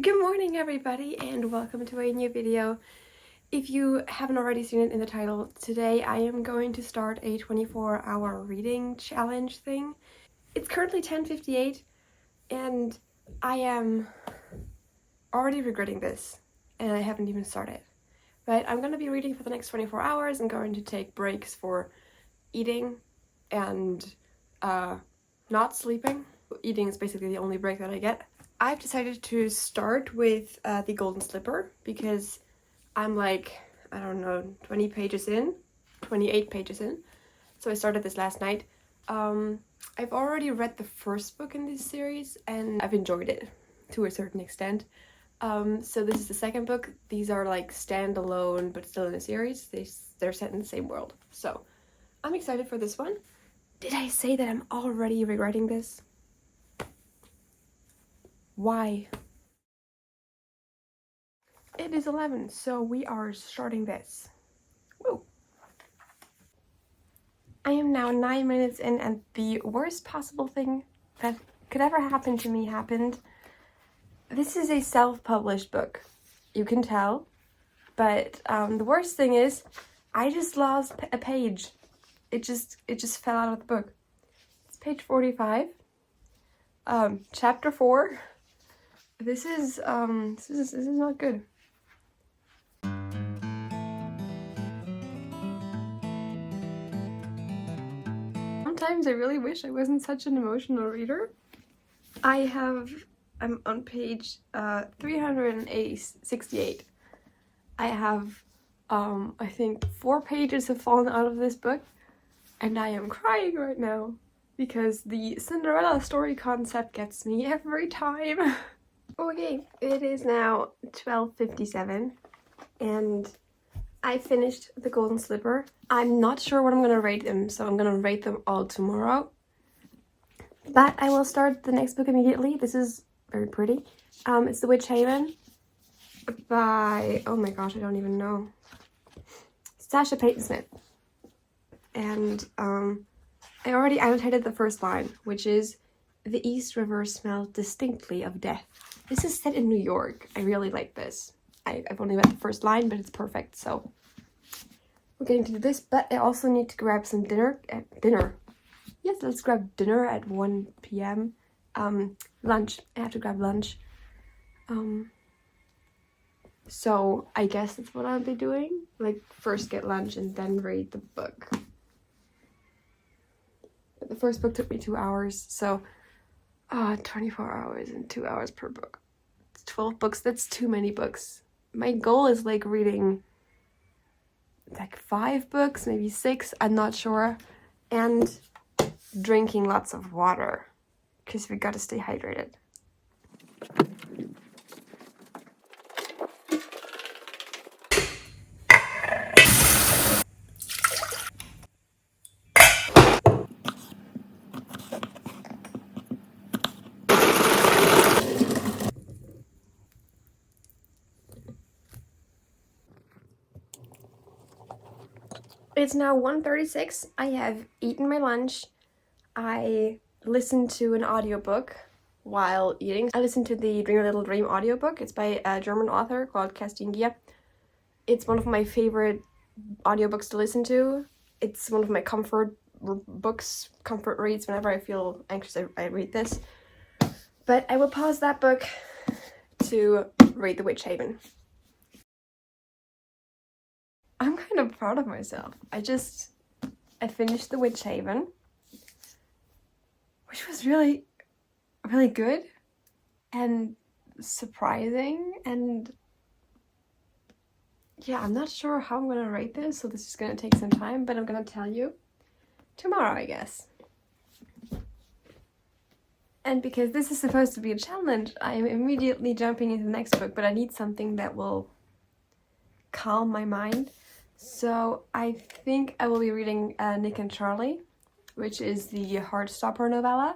Good morning everybody and welcome to a new video. If you haven't already seen it in the title, today I am going to start a 24-hour reading challenge thing. It's currently 10:58 and I am already regretting this and I haven't even started. But I'm going to be reading for the next 24 hours. I'm going to take breaks for eating and not sleeping. Eating is basically the only break that I get. I've decided to start with the Golden Slipper because I'm like, I don't know, 28 pages in. So I started this last night. I've already read the first book in this series and I've enjoyed it to a certain extent. So this is the second book. These are like standalone but still in a series. They're set in the same world. So I'm excited for this one. Did I say that I'm already regretting this? Why? It is 11, so we are starting this. Woo! I am now 9 minutes in and the worst possible thing that could ever happen to me happened. This is a self-published book, you can tell, but the worst thing is I just lost a page. It just fell out of the book. It's page 45, chapter 4. This is not good. Sometimes I really wish I wasn't such an emotional reader. I'm on page 368. I have, I think 4 pages have fallen out of this book, and I am crying right now because the Cinderella story concept gets me every time. Okay, it is now 12:57, and I finished The Golden Slipper. I'm not sure what I'm gonna rate them, so I'm gonna rate them all tomorrow. But I will start the next book immediately. This is very pretty. It's The Witch Haven by, oh my gosh, I don't even know, Sasha Payton Smith. And I already annotated the first line, which is, "The East River smelled distinctly of death." This is set in New York. I really like this. I've only read the first line, but it's perfect, so we're going to do this. But I also need to grab some dinner. Yes, let's grab dinner at 1 p.m. Lunch. I have to grab lunch. So I guess that's what I'll be doing. Like, first get lunch and then read the book. But the first book took me 2 hours, so 24 hours and 2 hours per book. It's 12 books. That's too many books. My goal is like reading like 5 books, maybe 6, I'm not sure. And drinking lots of water because we gotta stay hydrated. It's now 1:36. I have eaten my lunch. I listened to an audiobook while eating. I listened to the Dream a Little Dream audiobook. It's by a German author called Kerstin Gier. It's one of my favorite audiobooks to listen to. It's one of my comfort reads. Whenever I feel anxious, I read this. But I will pause that book to read The Witch Haven. I'm kind of proud of myself. I finished The Witch Haven, which was really, really good and surprising, and yeah, I'm not sure how I'm gonna rate this, so this is gonna take some time, but I'm gonna tell you tomorrow, I guess. And because this is supposed to be a challenge, I am immediately jumping into the next book, but I need something that will calm my mind. So I think I will be reading Nick and Charlie, which is the Heartstopper novella.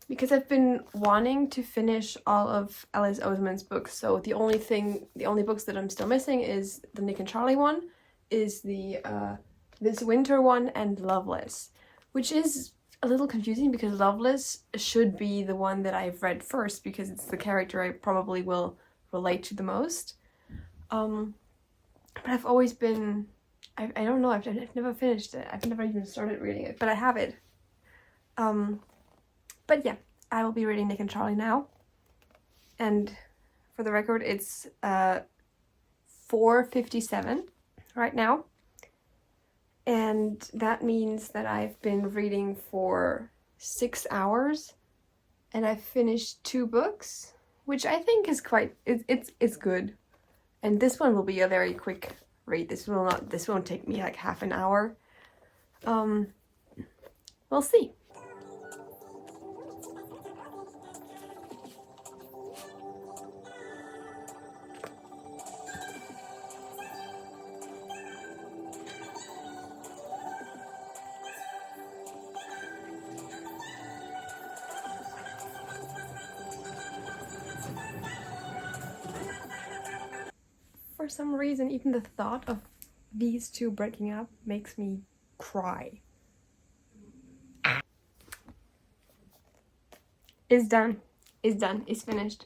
Because I've been wanting to finish all of Alice Oseman's books, so the only books that I'm still missing is the Nick and Charlie one, is the This Winter one, and Loveless, which is a little confusing because Loveless should be the one that I've read first because it's the character I probably will relate to the most. But I've always been, I don't know, I've never finished it. I've never even started reading it, but I have it. But yeah, I will be reading Nick and Charlie now. And for the record, it's 4:57 right now. And that means that I've been reading for 6 hours and I've finished 2 books, which I think is quite, it's good. And this one will be a very quick read. This won't take me like half an hour. We'll see. For some reason, even the thought of these two breaking up makes me cry. It's done. It's done. It's finished.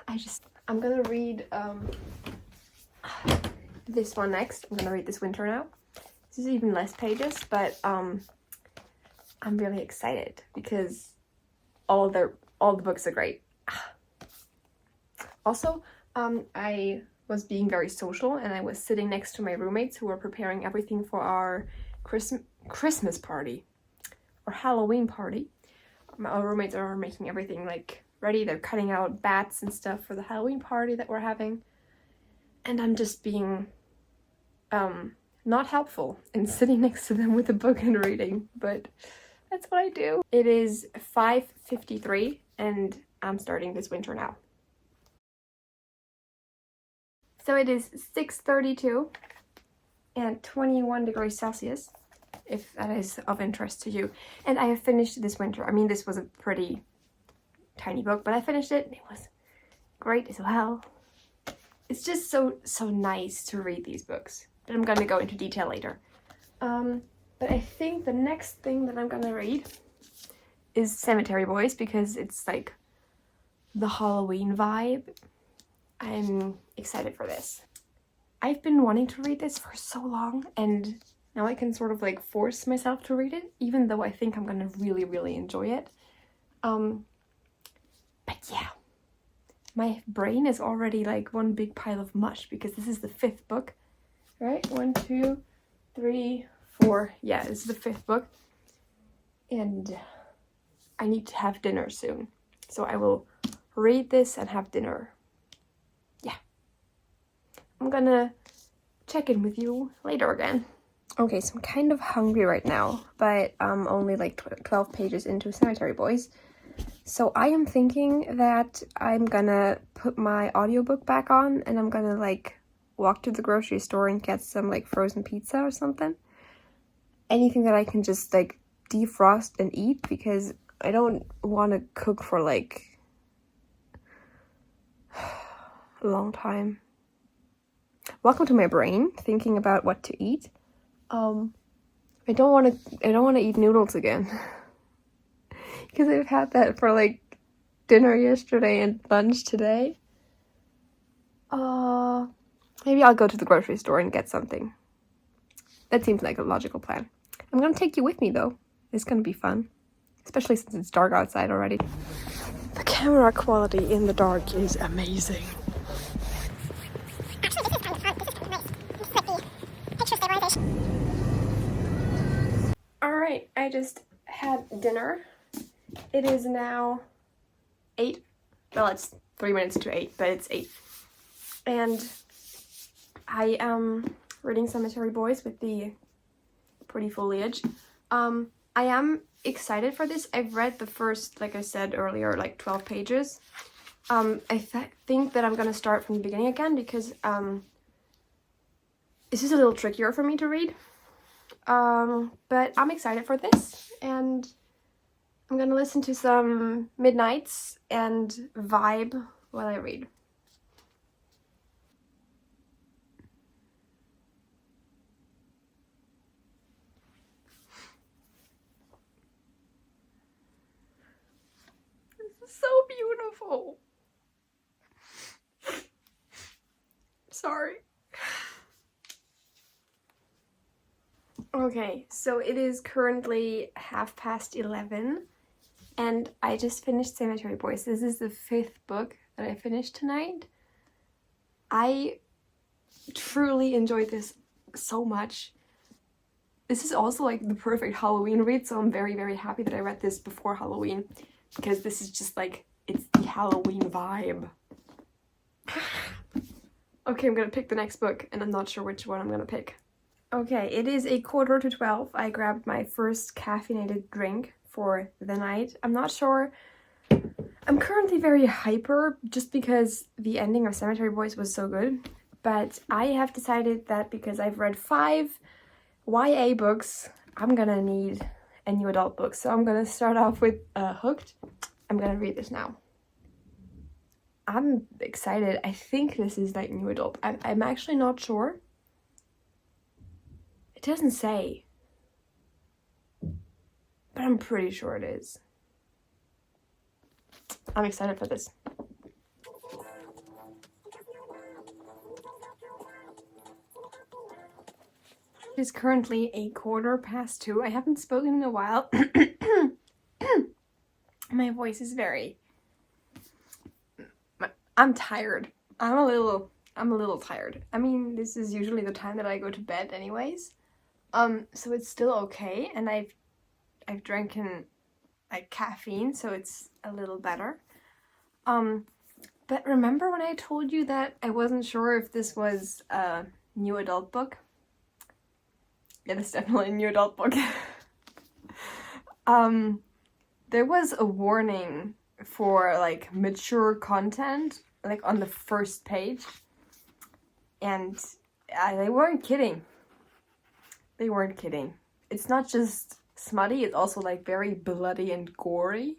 I'm gonna read this one next. I'm gonna read This Winter now. This is even less pages, but I'm really excited because all the books are great. Also, I was being very social and I was sitting next to my roommates who were preparing everything for our Christmas party or Halloween party. Our roommates are making everything like ready. They're cutting out bats and stuff for the Halloween party that we're having. And I'm just being not helpful and sitting next to them with a book and reading, but that's what I do. It is 5:53 and I'm starting This Winter now. So it is 6:32 and 21 degrees Celsius, if that is of interest to you. And I have finished This Winter. I mean, this was a pretty tiny book, but I finished it. It was great as well. It's just so nice to read these books. But I'm gonna go into detail later. But I think the next thing that I'm gonna read is Cemetery Boys because it's like the Halloween vibe. I'm excited for this. I've been wanting to read this for so long and now I can sort of like force myself to read it, even though I think I'm gonna really, really enjoy it. But yeah, my brain is already like one big pile of mush because this is the 5th book, right? 1, 2, 3, 4. Yeah, this is the 5th book. And I need to have dinner soon. So I will read this and have dinner. Yeah. I'm gonna check in with you later again. Okay, so I'm kind of hungry right now, but I'm only like 12 pages into Cemetery Boys. So I am thinking that I'm gonna put my audiobook back on and I'm gonna like walk to the grocery store and get some like frozen pizza or something. Anything that I can just like defrost and eat because I don't want to cook for like a long time. Welcome to my brain, thinking about what to eat. I don't want to eat noodles again. Because I've had that for like dinner yesterday and lunch today. Maybe I'll go to the grocery store and get something. That seems like a logical plan. I'm gonna take you with me though. It's gonna be fun. Especially since it's dark outside already. The camera quality in the dark is amazing. Alright, I just had dinner. It is now 8. Well, it's 3 minutes to 8, but it's 8. And I am reading Cemetery Boys with the pretty foliage. I am excited for this. I've read the first, like I said earlier, like 12 pages. I think that I'm gonna start from the beginning again because this is a little trickier for me to read. But I'm excited for this and I'm gonna listen to some Midnights and vibe while I read. so beautiful. Sorry. Okay, so it is currently 11:30, and I just finished Cemetery Boys. This is the 5th book that I finished tonight. I truly enjoyed this so much. This is also like the perfect Halloween read, so I'm very, very happy that I read this before Halloween, because this is just like, it's the Halloween vibe. Okay, I'm gonna pick the next book, and I'm not sure which one I'm gonna pick. Okay, it is 11:45. I grabbed my first caffeinated drink for the night. I'm not sure. I'm currently very hyper just because the ending of Cemetery Boys was so good. But I have decided that because I've read 5 YA books, I'm gonna need a new adult book. So I'm gonna start off with Hooked. I'm gonna read this now. I'm excited. I think this is like new adult. I'm actually not sure. It doesn't say, but I'm pretty sure it is. I'm excited for this. It is currently 2:15. I haven't spoken in a while. My voice is very... I'm tired. I'm a little tired. I mean, this is usually the time that I go to bed anyways. So it's still okay, and I've drinking like caffeine, so it's a little better. But remember when I told you that I wasn't sure if this was a new adult book? It is definitely a new adult book. There was a warning for like mature content, like on the first page, and they weren't kidding. They weren't kidding. It's not just smutty, it's also like very bloody and gory,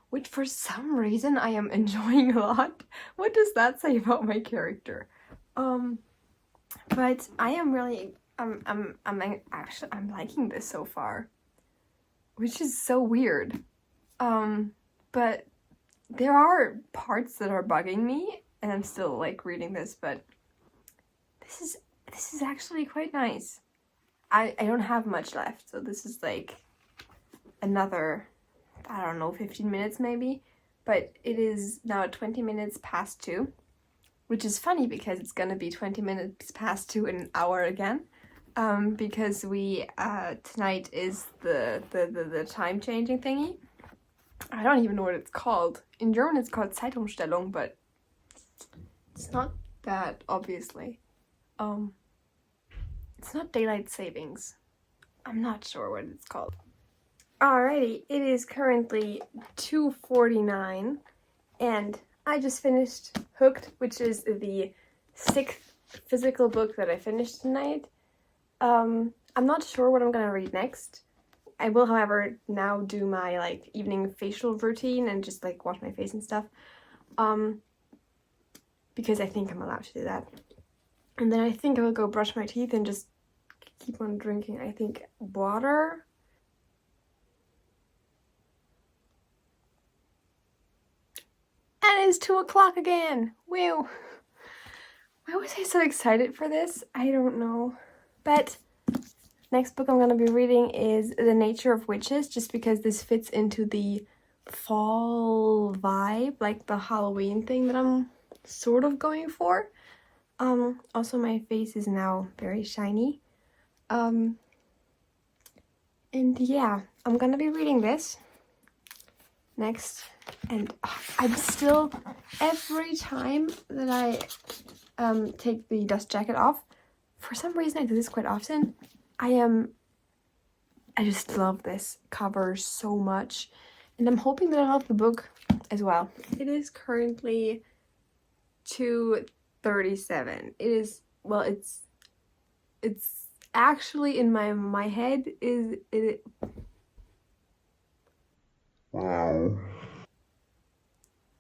which for some reason I am enjoying a lot. What does that say about my character? But I am really, I'm liking this so far, which is so weird. But there are parts that are bugging me, and I'm still like reading this, but this is actually quite nice. I don't have much left, so this is like another, I don't know, 15 minutes maybe, but it is now 20 minutes past 2, which is funny because it's gonna be 20 minutes past 2 in an hour again, because we tonight is the time changing thingy. I don't even know what it's called. In German it's called Zeitumstellung, but it's not that, obviously. It's not daylight savings. I'm not sure what it's called. Alrighty, it is currently 2:49, and I just finished Hooked, which is the 6th physical book that I finished tonight. I'm not sure what I'm gonna read next. I will, however, now do my like evening facial routine and just like wash my face and stuff, because I think I'm allowed to do that. And then I think I will go brush my teeth and just keep on drinking, I think, water. And it's 2 o'clock again. Woo! Why was I so excited for this? I don't know. But next book I'm going to be reading is The Nature of Witches, just because this fits into the fall vibe, like the Halloween thing that I'm sort of going for. Also my face is now very shiny. And yeah, I'm gonna be reading this next, and I'm still, every time that I take the dust jacket off, for some reason I do this quite often, I just love this cover so much, and I'm hoping that I love the book as well. It is currently 2:37. It is, well, it's actually in my head is it. Wow.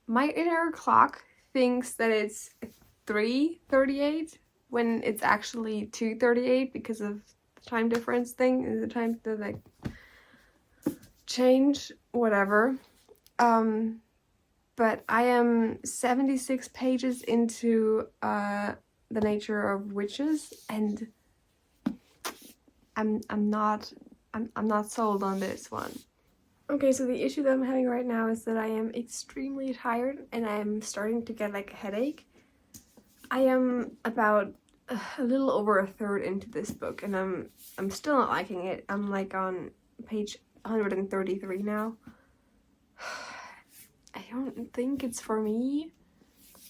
My inner clock thinks that it's 3:38 when it's actually 2:38 because of the time difference thing, the time to like change, whatever. but I am 76 pages into The Nature of Witches, and I'm not sold on this one. Okay, so the issue that I'm having right now is that I am extremely tired and I'm starting to get like a headache. I am about a little over a third into this book and I'm still not liking it. I'm like on page 133 now. I don't think it's for me.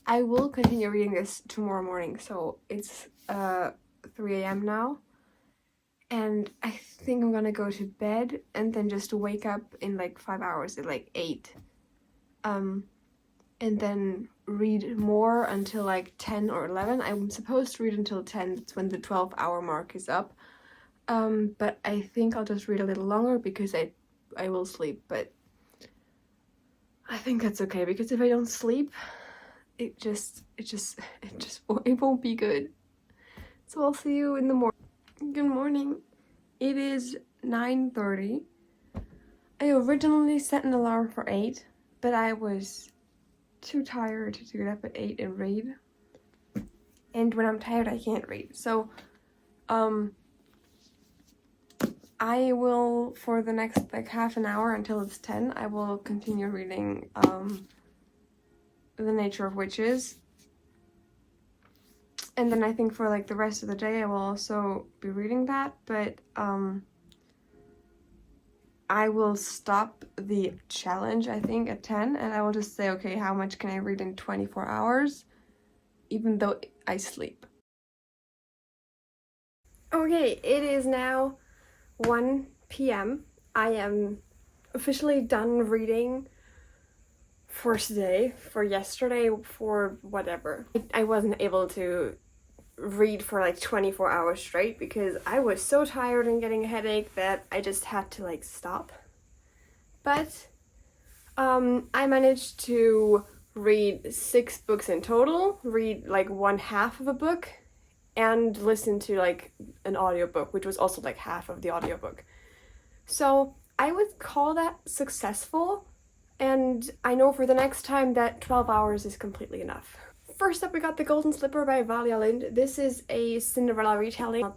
I will continue reading this tomorrow morning, so it's 3 a.m. now. And I think I'm gonna go to bed and then just wake up in like 5 hours at like 8. And then read more until like 10 or 11. I'm supposed to read until 10, that's when the 12-hour mark is up. But I think I'll just read a little longer because I will sleep, but I think that's okay because if I don't sleep, it won't be good. So I'll see you in the morning. Good morning. It is 9:30. I originally set an alarm for 8, but I was too tired to get up at 8 and read. And when I'm tired, I can't read. So, I will, for the next like half an hour until it's 10, I will continue reading The Nature of Witches. And then I think for like the rest of the day I will also be reading that, but I will stop the challenge I think at 10 and I will just say, okay, how much can I read in 24 hours even though I sleep. Okay, it is now 1 p.m. I am officially done reading for today, for yesterday, for whatever. I wasn't able to read for like 24 hours straight because I was so tired and getting a headache that I just had to like stop. But I managed to read 6 books in total, read like one half of a book, and listen to like an audiobook, which was also like half of the audiobook. So I would call that successful, and I know for the next time that 12 hours is completely enough. First up, we got The Golden Slipper by Valia Lind. This is a Cinderella retelling.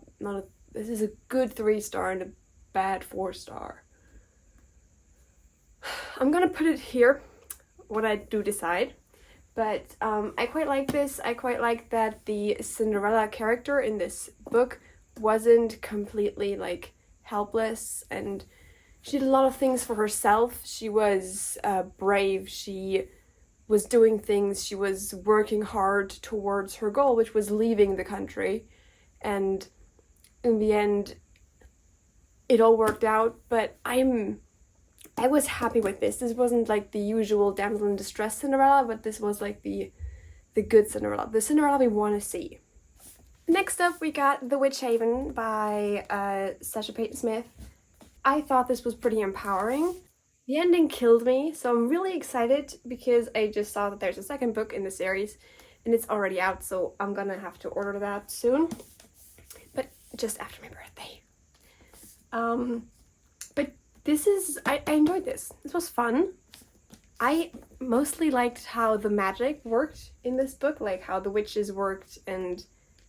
This is a good 3-star and a bad 4-star. I'm gonna put it here, what I do decide. But I quite like this. I quite like that the Cinderella character in this book wasn't completely like helpless, and she did a lot of things for herself. She was brave. She was doing things. She was working hard towards her goal, which was leaving the country. And in the end, it all worked out. But I was happy with this. This wasn't like the usual damsel in distress Cinderella, but this was like the good Cinderella. The Cinderella we want to see. Next up, we got The Witch Haven by Sasha Payton Smith. I thought this was pretty empowering. The ending killed me, so I'm really excited because I just saw that there's a second book in the series and it's already out, so I'm gonna have to order that soon. But just after my birthday. But this is, I enjoyed this. This was fun. I mostly liked how the magic worked in this book, like how the witches worked and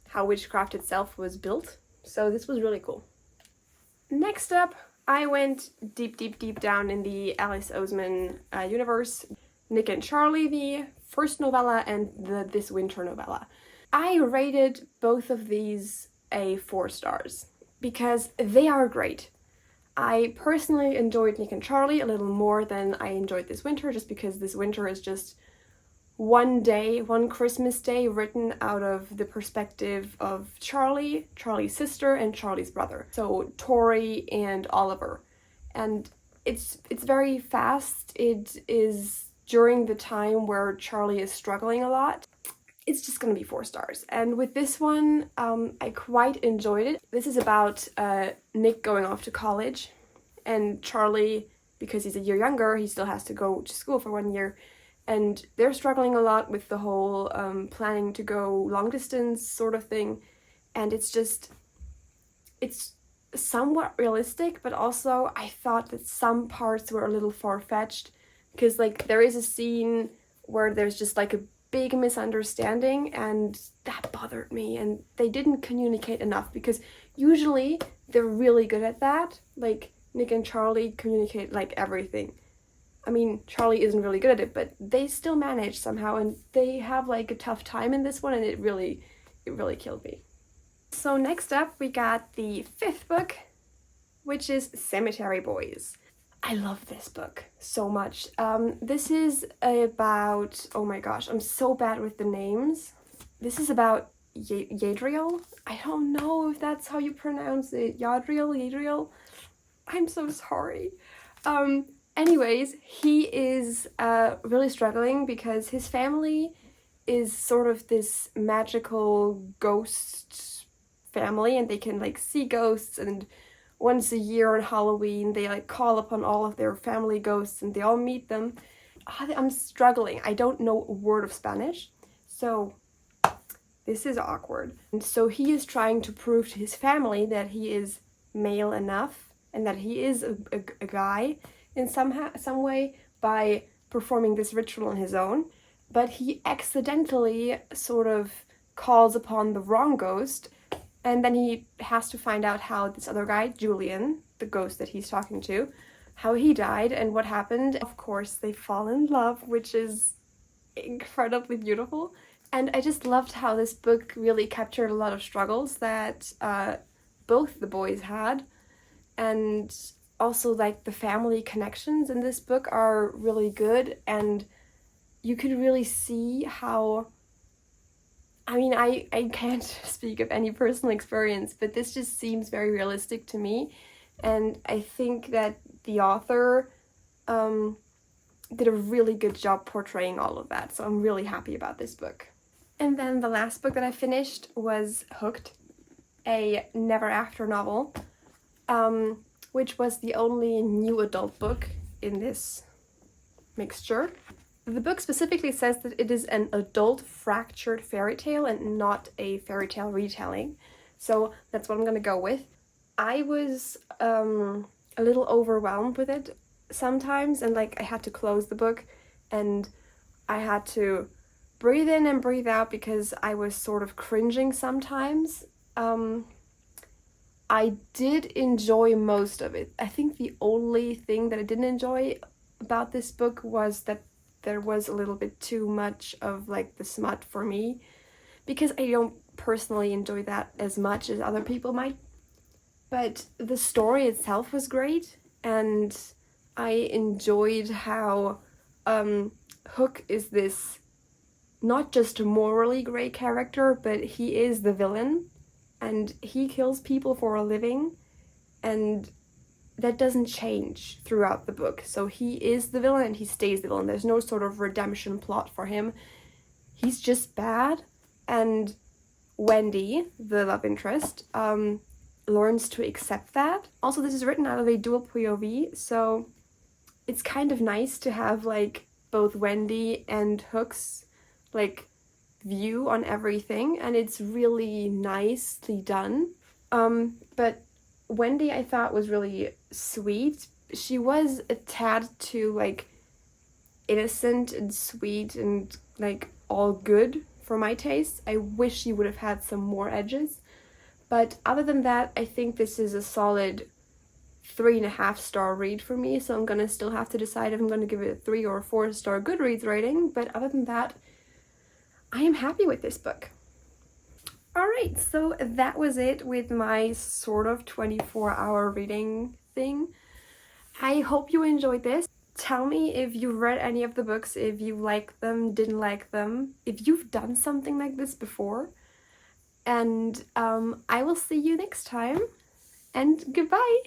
how witchcraft itself was built. So this was really cool. Next up, I went deep down in the Alice Oseman universe. Nick and Charlie, the first novella, and the This Winter novella. I rated both of these a 4 stars because they are great. I personally enjoyed Nick and Charlie a little more than I enjoyed This Winter, just because This Winter is just one day, one Christmas day, written out of the perspective of Charlie, Charlie's sister, and Charlie's brother. So Tori and Oliver. And it's very fast. It is during the time where Charlie is struggling a lot. It's just gonna be 4 stars. And with this one, I quite enjoyed it. This is about Nick going off to college, and Charlie, because he's a year younger, he still has to go to school for 1 year, and they're struggling a lot with the whole planning to go long distance sort of thing. And it's somewhat realistic, but also I thought that some parts were a little far-fetched, because like there is a scene where there's just like a big misunderstanding, and that bothered me, and they didn't communicate enough, because usually they're really good at that. Like Nick and Charlie communicate like everything. I mean, Charlie isn't really good at it, but they still manage somehow, and they have like a tough time in this one, and it really killed me. So next up we got the 5th book, which is Cemetery Boys. I love this book so much. This is about, oh my gosh, I'm so bad with the names. This is about Yadriel. I don't know if that's how you pronounce it. Yadriel. I'm so sorry. Anyways, he is really struggling because his family is sort of this magical ghost family, and they can like see ghosts, and once a year on Halloween they like call upon all of their family ghosts and they all meet them. I'm struggling. I don't know a word of Spanish, so this is awkward. And so he is trying to prove to his family that he is male enough and that he is a guy in some way by performing this ritual on his own, but he accidentally sort of calls upon the wrong ghost, and then he has to find out how this other guy, Julian, the ghost that he's talking to, how he died and what happened. Of course, they fall in love, which is incredibly beautiful. And I just loved how this book really captured a lot of struggles that both the boys had. And also, like, the family connections in this book are really good. And you could really see how... I mean, I can't speak of any personal experience, but this just seems very realistic to me. And I think that the author did a really good job portraying all of that. So I'm really happy about this book. And then the last book that I finished was Hooked, a Never After novel, which was the only new adult book in this mixture. The book specifically says that it is an adult fractured fairy tale and not a fairy tale retelling. So that's what I'm gonna go with. I was a little overwhelmed with it sometimes, and like I had to close the book and I had to breathe in and breathe out because I was sort of cringing sometimes. I did enjoy most of it. I think the only thing that I didn't enjoy about this book was that there was a little bit too much of like the smut for me, because I don't personally enjoy that as much as other people might. But the story itself was great, and I enjoyed how Hook is this not just a morally great character, but he is the villain, and he kills people for a living, and that doesn't change throughout the book. So he is the villain and he stays the villain. There's no sort of redemption plot for him. He's just bad. And Wendy, the love interest, learns to accept that. Also, this is written out of a dual POV, so it's kind of nice to have like both Wendy and Hook's like view on everything, and it's really nicely done. But Wendy, I thought, was really sweet. She was a tad too like innocent and sweet and like all good for my taste. I wish she would have had some more edges. But other than that, I think this is a solid 3.5 star read for me. So I'm gonna still have to decide if I'm gonna give it a 3 or 4 star Goodreads rating. But other than that, I am happy with this book. Alright, so that was it with my sort of 24-hour reading thing. I hope you enjoyed this. Tell me if you've read any of the books, if you liked them, didn't like them, if you've done something like this before. And I will see you next time, and goodbye!